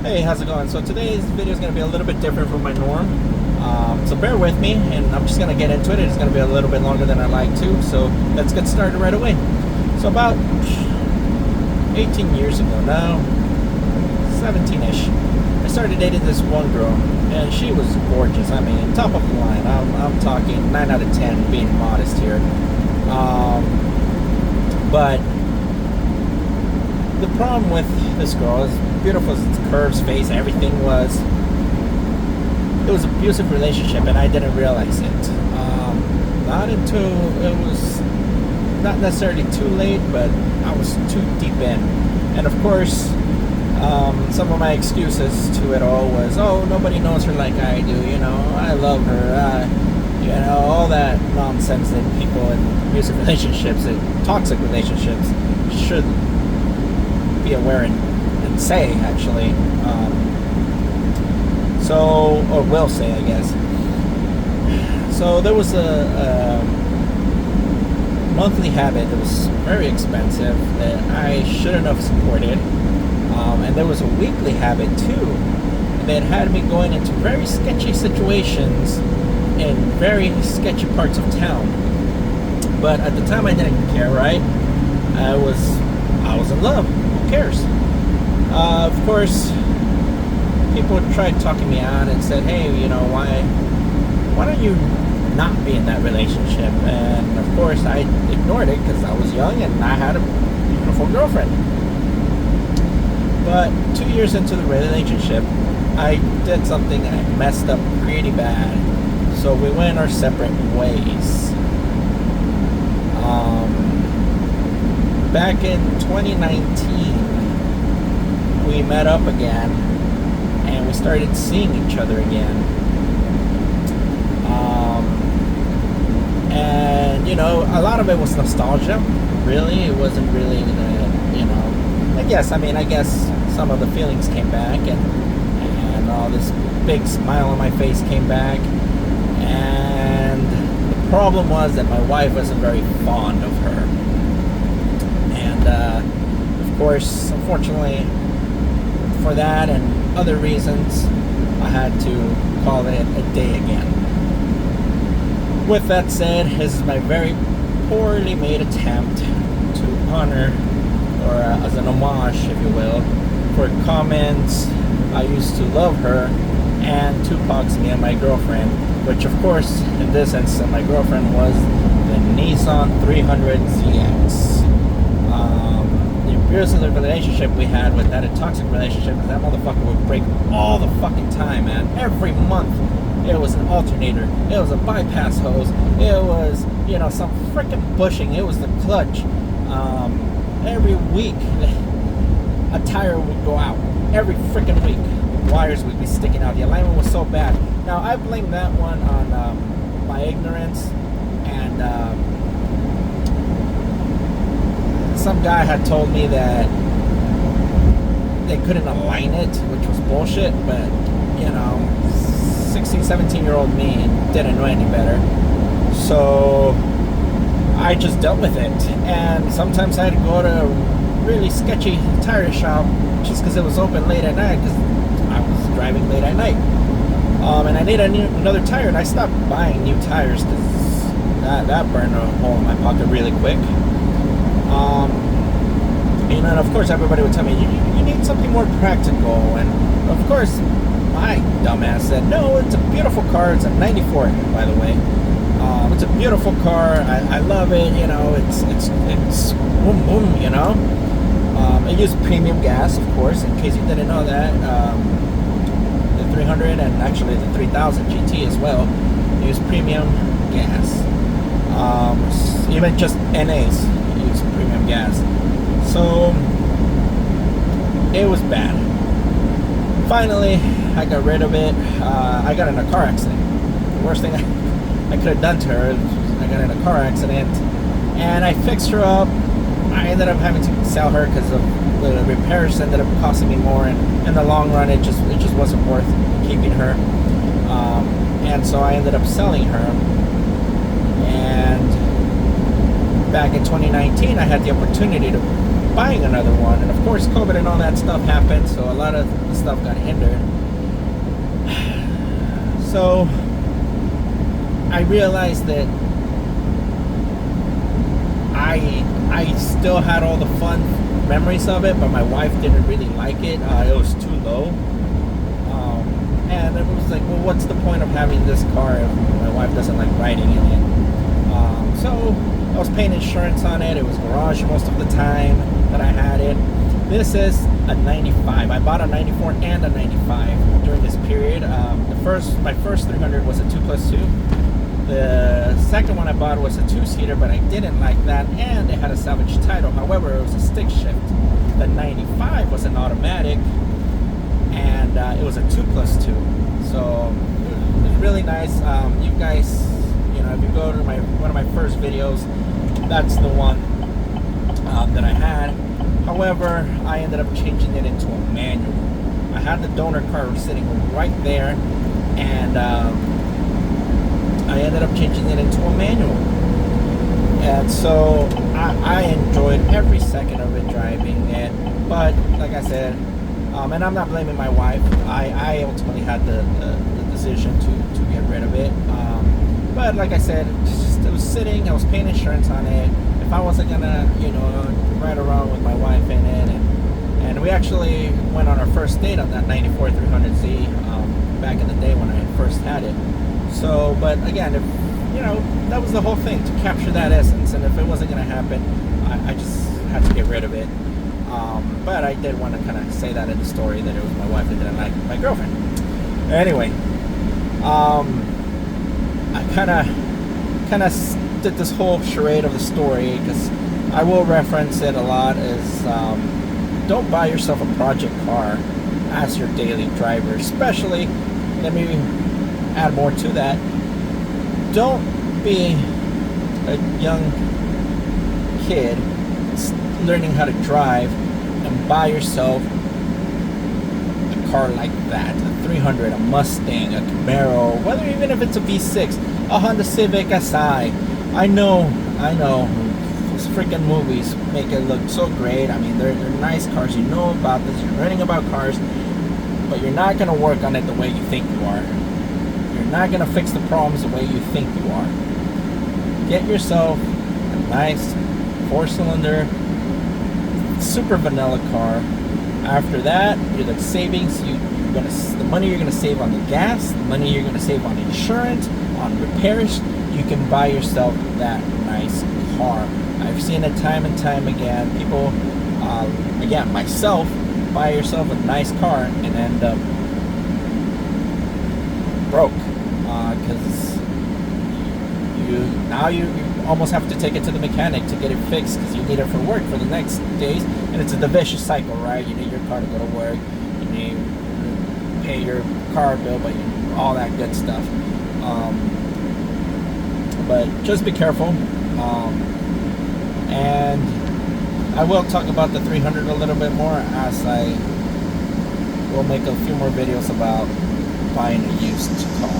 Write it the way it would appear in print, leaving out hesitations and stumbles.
Hey, how's it going? So today's video is going to be a little bit different from my norm. So bear with me, and I'm just going to get into it. It's going to be a little bit longer than I like to, so let's get started right away. So about 18 years ago now, 17-ish, I started dating this one girl, and she was gorgeous. I mean, top of the line. I'm talking 9 out of 10, being modest here. But the problem with this girl, as beautiful as its curves, face, everything was, it was an abusive relationship, and I didn't realize it. Not until it was not necessarily too late, but I was too deep in. And of course, some of my excuses to it all was, oh, nobody knows her like I do, I love her, all that nonsense that people in abusive relationships and toxic relationships should be aware and say, actually. Or will say, I guess. So there was a monthly habit that was very expensive that I shouldn't have supported. And there was a weekly habit too that had me going into very sketchy situations in very sketchy parts of town. But at the time I didn't care, right? I was in love. Who cares? Of course, people tried talking me out and said, hey, why don't you not be in that relationship? And of course I ignored it because I was young and I had a beautiful girlfriend. But 2 years into the relationship, I did something and I messed up pretty bad. So we went our separate ways. Back in 2019, we met up again and we started seeing each other again. And a lot of it was nostalgia. Really, it wasn't really I guess some of the feelings came back, and all this big smile on my face came back. And the problem was that my wife wasn't very fond of her. And of course, unfortunately, for that and other reasons, I had to call it a day again. With that said, this is my very poorly made attempt to honor, or as an homage, if you will, for comments I used to love her and Tupac's Me and My Girlfriend, which of course in this instance my girlfriend was the Nissan 300ZX. The abusive relationship we had with that, a toxic relationship, that motherfucker would break all the fucking time, man. Every month it was an alternator, it was a bypass hose, it was some freaking bushing, it was the clutch. Every week a tire would go out. Every freaking week wires would be sticking out. The alignment was so bad. Now I blame that one on my ignorance, and some guy had told me that they couldn't align it, which was bullshit, but 16, 17-year-old me didn't know any better. So I just dealt with it, and sometimes I had to go to a really sketchy tire shop just because it was open late at night, because I was driving late at night, and I needed another tire, and I stopped buying new tires because that burned a hole in my pocket really quick. And of course everybody would tell me, you need something more practical, and of course my dumbass said, no, it's a beautiful car. It's a 94, by the way. It's a beautiful car. I love it. It's boom boom. It used premium gas, of course. In case you didn't know that, the 300 and actually the 3000 GT as well use premium gas. Even just NAs use premium gas. So it was bad. Finally, I got rid of it. I got in a car accident. The worst thing I could have done to her is I got in a car accident, and I fixed her up. I ended up having to sell her because of the repairs ended up costing me more, and in the long run it just wasn't worth keeping her. And so I ended up selling her. And back in 2019 I had the opportunity to buying another one, and of course COVID and all that stuff happened, so a lot of stuff got hindered. So I realized that I still had all the fun memories of it, but my wife didn't really like it. It was too low. And it was like, well, what's the point of having this car if my wife doesn't like riding in it? So I was paying insurance on it. It was garage most of the time that I had it. This is a 95. I bought a 94 and a 95 during this period. My first 300 was a 2+2. The second one I bought was a 2-seater, but I didn't like that, and it had a salvage title. However, it was a stick shift. The 95 was an automatic, and it was a 2+2. So it was really nice. You guys, if you go to one of my first videos, that's the one that I had. However, I ended up changing it into a manual. I had the donor car sitting right there, and I ended up changing it into a manual. And so I enjoyed every second of it driving it. But like I said, and I'm not blaming my wife. I ultimately had the decision to get rid of it. But like I said, it was sitting. I was paying insurance on it. If I wasn't gonna, ride around with my wife in it, and we actually went on our first date on that 94 300Z back in the day when I first had it. So, but again, if that was the whole thing, to capture that essence, and if it wasn't gonna happen, I just had to get rid of it. But I did want to kind of say that in the story, that it was my wife that didn't like my girlfriend. Anyway, I kind of did this whole charade of the story because I will reference it a lot. Is don't buy yourself a project car as your daily driver. Especially, let me add more to that. Don't be a young kid learning how to drive and buy yourself a car like that, a 300, a Mustang, a Camaro, whether even if it's a V6, a Honda Civic Si. I know, those freaking movies make it look so great. I mean, they're nice cars. You know about this. You're learning about cars, but you're not going to work on it the way you think you are. You're not going to fix the problems the way you think you are. Get yourself a nice 4-cylinder, super vanilla car. After that, the savings, the money you're gonna save on the gas, the money you're gonna save on insurance, on repairs, you can buy yourself that nice car. I've seen it time and time again. People, again, myself, buy yourself a nice car and end up broke because you almost have to take it to the mechanic to get it fixed because you need it for work for the next days, and it's a vicious cycle, right? You need your car to go to work, you need to pay your car bill, but all that good stuff. But just be careful. And I will talk about the 300 a little bit more as I will make a few more videos about buying a used car.